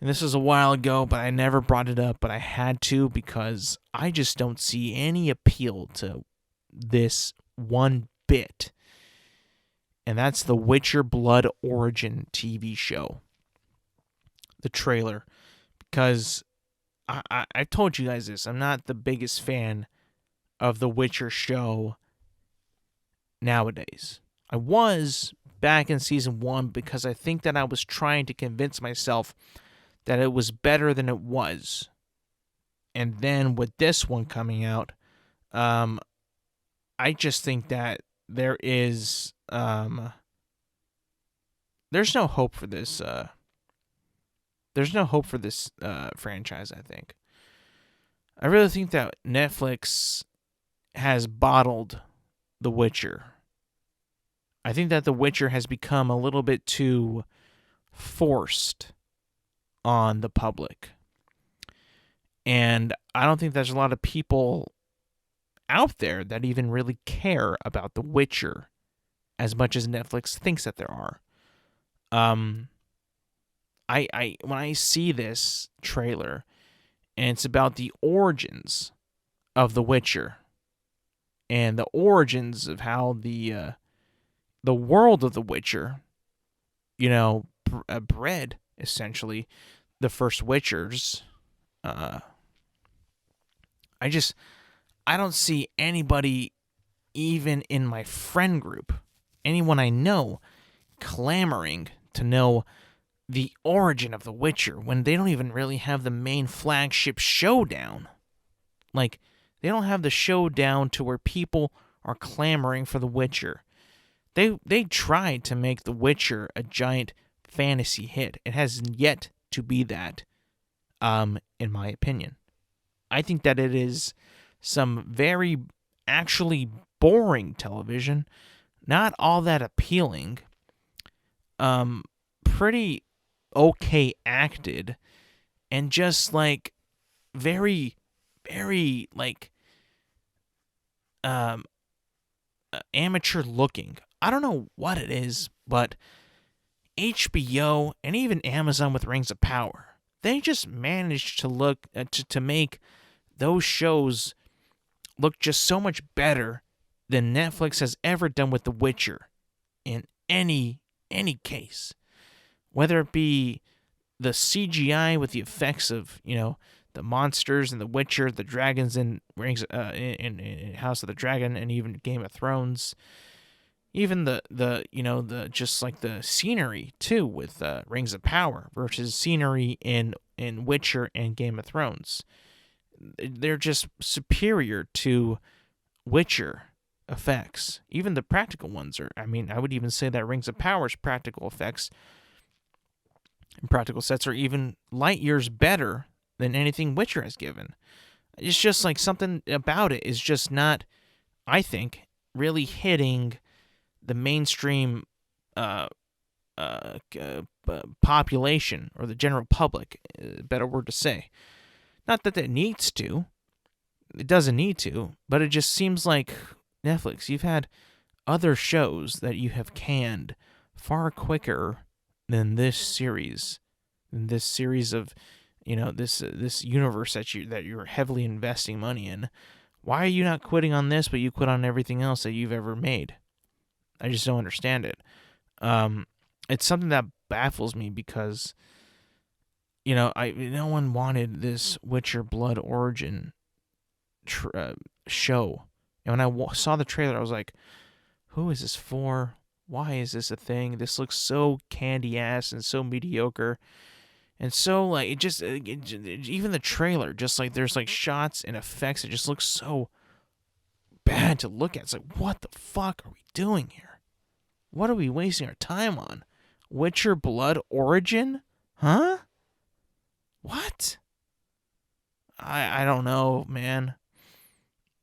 and this was a while ago, but I never brought it up, but I had to because I just don't see any appeal to this one bit. And that's the Witcher Blood Origin TV show. The trailer. Because I've told you guys this. I'm not the biggest fan of the Witcher show nowadays. I was back in season 1 because I think that I was trying to convince myself that it was better than it was. And then with this one coming out, I just think that there's no hope for this. There's no hope for this franchise, I think. I really think that Netflix has bottled The Witcher. I think that The Witcher has become a little bit too forced on the public. And I don't think there's a lot of people out there that even really care about The Witcher as much as Netflix thinks that there are. When I see this trailer and it's about the origins of The Witcher and the origins of how the world of The Witcher, bred essentially the first Witchers. I don't see anybody, even in my friend group, anyone I know, clamoring to know the origin of The Witcher when they don't even really have the main flagship showdown. Like, they don't have the showdown to where people are clamoring for The Witcher. They tried to make The Witcher a giant fantasy hit. It has yet to be that, in my opinion. I think that it is some very actually boring television, not all that appealing, pretty okay acted, and just like very, very like um, amateur looking. I don't know what it is, but HBO and even Amazon with Rings of Power, they just managed to look to make those shows look just so much better than Netflix has ever done with The Witcher in any case. Whether it be the CGI with the effects of, the monsters in The Witcher, the dragons in Rings in House of the Dragon, and even Game of Thrones, even the just like the scenery too with Rings of Power versus scenery in Witcher and Game of Thrones. They're just superior to Witcher effects. Even the practical ones are. I mean, I would even say that Rings of Power's practical effects and practical sets are even light years better than anything Witcher has given. It's just like something about it is just not, I think, really hitting the mainstream population or the general public. Better word to say. Not that it needs to. It doesn't need to, but it just seems like Netflix, you've had other shows that you have canned far quicker than this series. Than this series of, this universe that you're heavily investing money in. Why are you not quitting on this, but you quit on everything else that you've ever made? I just don't understand it. It's something that baffles me because, no one wanted this Witcher Blood Origin show. And when I saw the trailer, I was like, who is this for? Why is this a thing? This looks so candy ass and so mediocre. And so, like, even the trailer, just like there's like shots and effects, it just looks so bad to look at. It's like, what the fuck are we doing here? What are we wasting our time on? Witcher Blood Origin? Huh? What? I don't know, man.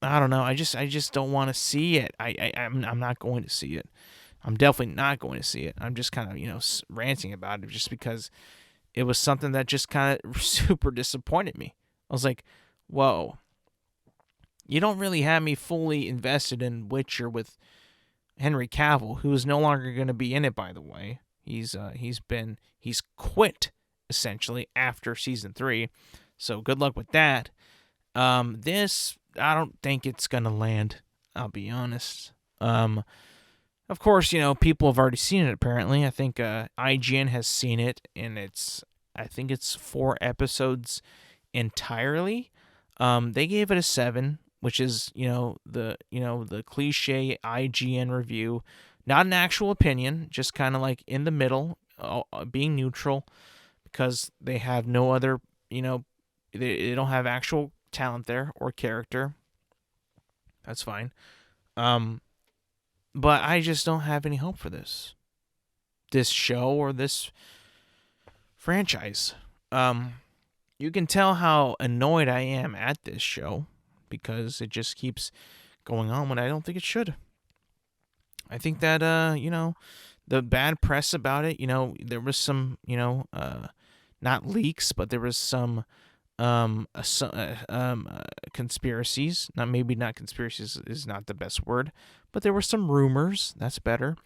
I don't know. I just don't want to see it. I'm not going to see it. I'm definitely not going to see it. I'm just kind of, ranting about it just because it was something that just kind of super disappointed me. I was like, whoa. You don't really have me fully invested in Witcher with Henry Cavill, who is no longer going to be in it, by the way. He's quit essentially after season 3. So good luck with that. This, I don't think it's going to land. I'll be honest. Of course, people have already seen it apparently. I think IGN has seen it, and I think it's 4 episodes entirely. They gave it a 7, which is, the cliche IGN review. Not an actual opinion, just kind of like in the middle, being neutral, because they have no other, they don't have actual talent there or character. That's fine. But I just don't have any hope for this show or this franchise. You can tell how annoyed I am at this show because it just keeps going on when I don't think it should. I think that the bad press about it, there was some, not leaks, but there was some conspiracies. Not conspiracies is not the best word, but there were some rumors. That's better.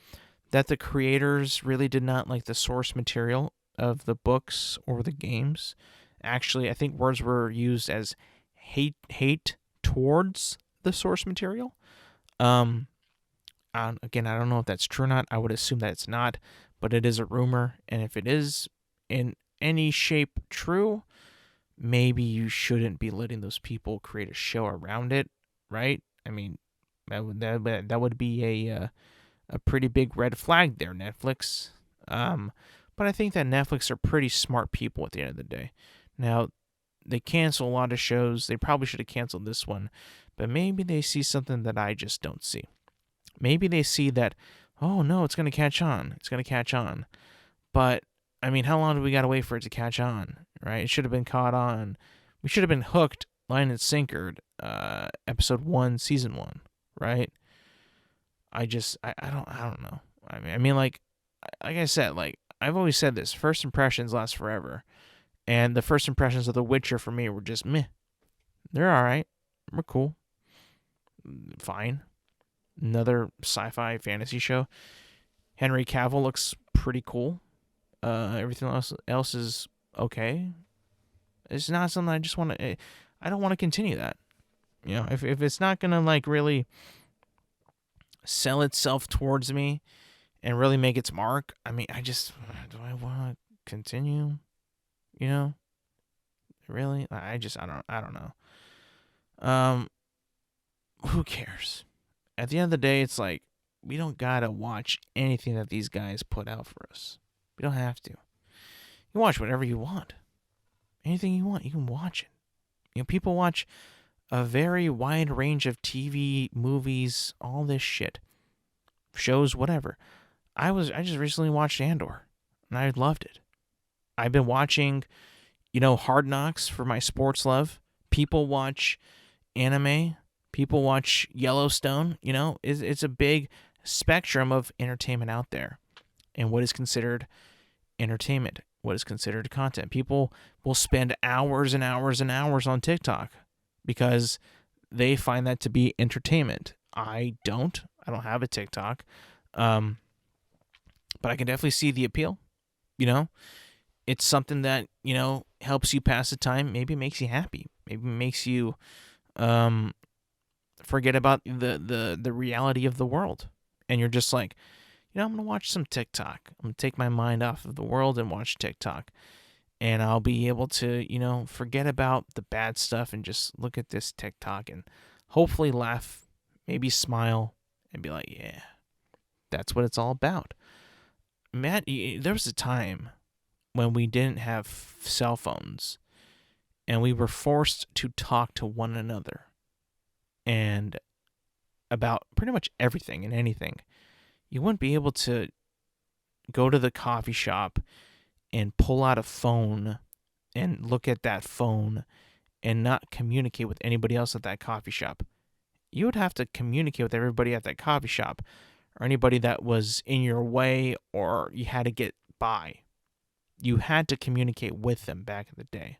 That the creators really did not like the source material of the books or the games. Actually, I think words were used as hate towards the source material. Again, I don't know if that's true or not. I would assume that it's not, but it is a rumor. And if it is in any shape true, maybe you shouldn't be letting those people create a show around it, right? I mean, that would be a pretty big red flag there, Netflix. But I think that Netflix are pretty smart people at the end of the day. Now, they cancel a lot of shows. They probably should have canceled this one, but maybe they see something that I just don't see. Maybe they see that, oh no, it's going to catch on. It's going to catch on. But, I mean, how long do we got to wait for it to catch on, right? It should have been caught on. We should have been hooked, line and sinker, episode 1, season 1, right? I don't know. I mean, like I said, like, I've always said this, first impressions last forever. And the first impressions of The Witcher for me were just meh. They're alright. We're cool. fine. Another sci-fi fantasy show. Henry Cavill looks pretty cool. Everything else is okay. It's not something I just want to. I don't want to continue that. If it's not gonna like really sell itself towards me and really make its mark, I mean, do I want to continue? Really? I don't know. Who cares? At the end of the day, it's like we don't gotta watch anything that these guys put out for us. We don't have to. You watch whatever you want. Anything you want, you can watch it. People watch a very wide range of TV, movies, all this shit. Shows, whatever. I just recently watched Andor, and I loved it. I've been watching, Hard Knocks for my sports love. People watch anime. People watch Yellowstone. It's a big spectrum of entertainment out there. And what is considered entertainment? What is considered content? People will spend hours and hours and hours on TikTok because they find that to be entertainment. I don't have a TikTok. But I can definitely see the appeal. It's something that, helps you pass the time. Maybe it makes you happy. Maybe it makes you forget about the reality of the world. And you're just like, I'm going to watch some TikTok. I'm going to take my mind off of the world and watch TikTok. And I'll be able to, forget about the bad stuff and just look at this TikTok and hopefully laugh, maybe smile, and be like, yeah, that's what it's all about. Matt, there was a time when we didn't have cell phones and we were forced to talk to one another and about pretty much everything and anything. You wouldn't be able to go to the coffee shop and pull out a phone and look at that phone and not communicate with anybody else at that coffee shop. You would have to communicate with everybody at that coffee shop or anybody that was in your way or you had to get by. You had to communicate with them back in the day.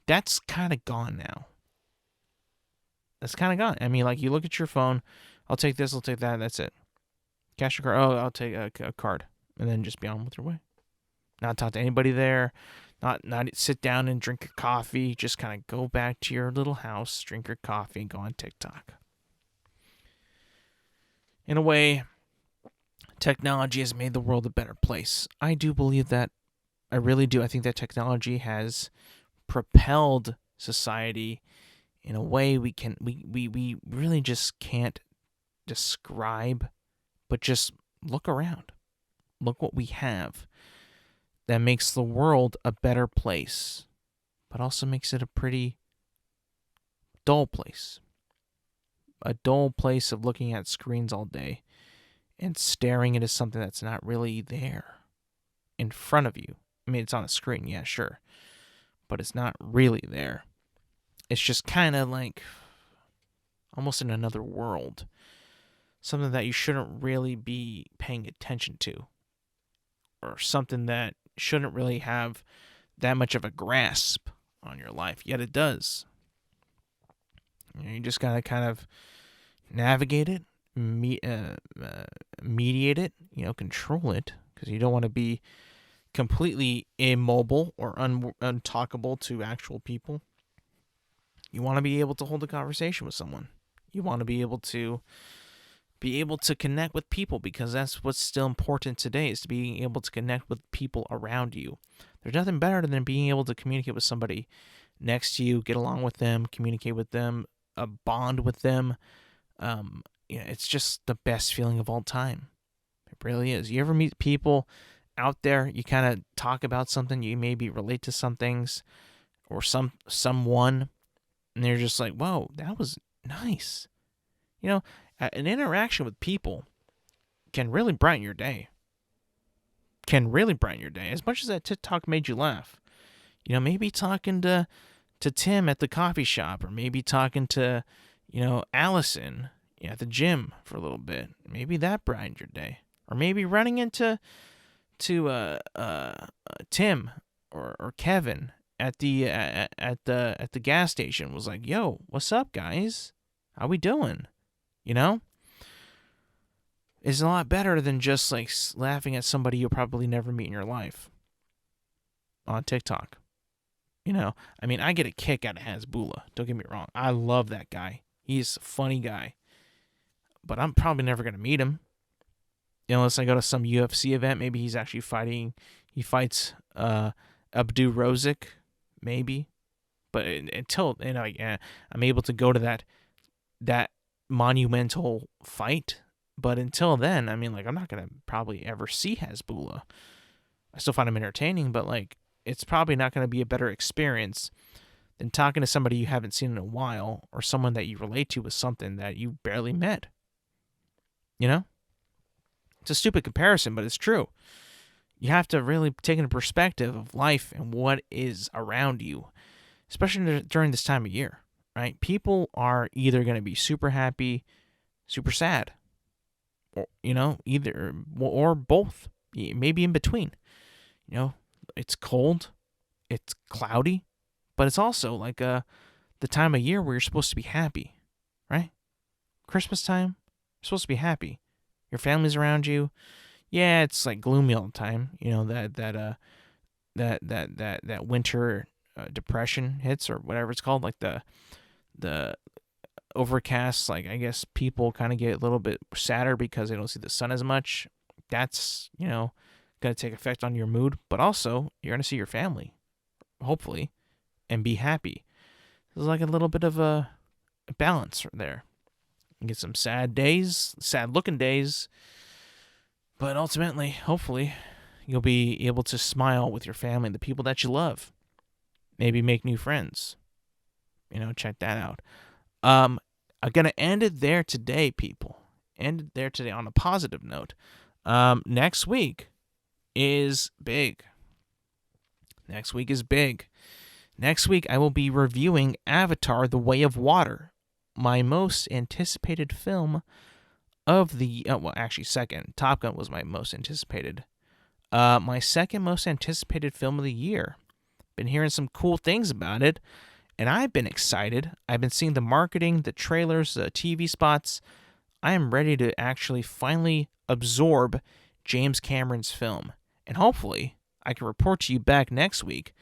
That's kind of gone now. That's kind of gone. I mean, like, you look at your phone, I'll take this, I'll take that, that's it. Cash your card, I'll take a card, and then just be on with your way. Not talk to anybody there, not sit down and drink a coffee, just kind of go back to your little house, drink your coffee, and go on TikTok. In a way, technology has made the world a better place. I do believe that. I really do. I think that technology has propelled society in a way we really just can't describe, but just look around. Look what we have that makes the world a better place, but also makes it a pretty dull place. A dull place of looking at screens all day and staring into something that's not really there in front of you. I mean, it's on a screen, yeah, sure, but it's not really there. It's just kind of like almost in another world. Something that you shouldn't really be paying attention to. Or something that shouldn't really have that much of a grasp on your life, yet it does. You just gotta kind of navigate it, mediate it, control it, because you don't want to be completely immobile or untalkable to actual people. You want to be able to hold a conversation with someone. You want to be able to connect with people, because that's what's still important today, is to being able to connect with people around you. There's nothing better than being able to communicate with somebody next to you, get along with them, communicate with them, bond with them. It's just the best feeling of all time. It really is. You ever meet people out there, you kind of talk about something, you maybe relate to some things or someone, and they're just like, whoa, that was nice. An interaction with people can really brighten your day. As much as that TikTok made you laugh. Maybe talking to Tim at the coffee shop, or maybe talking to, Allison at the gym for a little bit. Maybe that brightened your day. Or maybe running into Tim or Kevin at the gas station was like, yo, what's up, guys? How we doing? You know? It's a lot better than just like laughing at somebody you'll probably never meet in your life on TikTok. You know, I mean, I get a kick out of Hasbulla. Don't get me wrong. I love that guy. He's a funny guy. But I'm probably never going to meet him. You know, unless I go to some UFC event. Maybe he's actually fighting. He fights Abdu Rozik, maybe. But until, you know, I'm able to go to that monumental fight. But until then, I mean, like, I'm not going to probably ever see Hasbulla. I still find him entertaining, but, like, it's probably not going to be a better experience than talking to somebody you haven't seen in a while or someone that you relate to with something that you barely met. You know? It's a stupid comparison, but it's true. You have to really take into perspective of life and what is around you, especially during this time of year, right? People are either going to be super happy, super sad, or, you know, either or both, maybe in between. You know, it's cold, it's cloudy, but it's also like the time of year where you're supposed to be happy, right? Christmas time, you're supposed to be happy. Your family's around you. Yeah, it's like gloomy all the time. You know, that winter depression hits, or whatever it's called, like the overcast. Like, I guess people kind of get a little bit sadder because they don't see the sun as much. That's, you know, going to take effect on your mood, but also you're going to see your family, hopefully, and be happy. There's like a little bit of a balance there. You get some sad days, sad looking days, but ultimately, hopefully, you'll be able to smile with your family, the people that you love. Maybe make new friends. You know, check that out. I'm going to end it there today, people. End it there today on a positive note. Next week is big. Next week is big. Next week, I will be reviewing Avatar: The Way of Water, my most anticipated film of the... well, actually, second. Top Gun was my most anticipated. My second most anticipated film of the year. Been hearing some cool things about it, and I've been excited. I've been seeing the marketing, the trailers, the TV spots. I am ready to actually finally absorb James Cameron's film. And hopefully, I can report to you back next week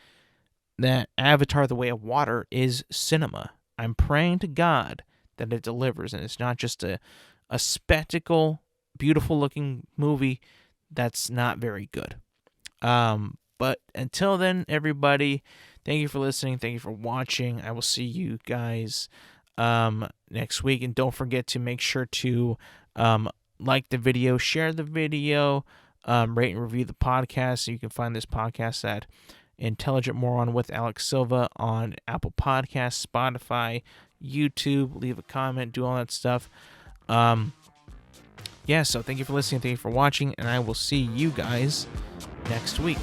that Avatar: The Way of Water is cinema. I'm praying to God that it delivers, and it's not just a spectacle, beautiful-looking movie that's not very good. But until then, everybody, thank you for listening. Thank you for watching. I will see you guys next week. And don't forget to make sure to like the video, share the video, rate and review the podcast. You can find this podcast at Intelligent Moron with Alex Silva on Apple Podcasts, Spotify, YouTube. Leave a comment, do all that stuff. So thank you for listening. Thank you for watching. And I will see you guys next week.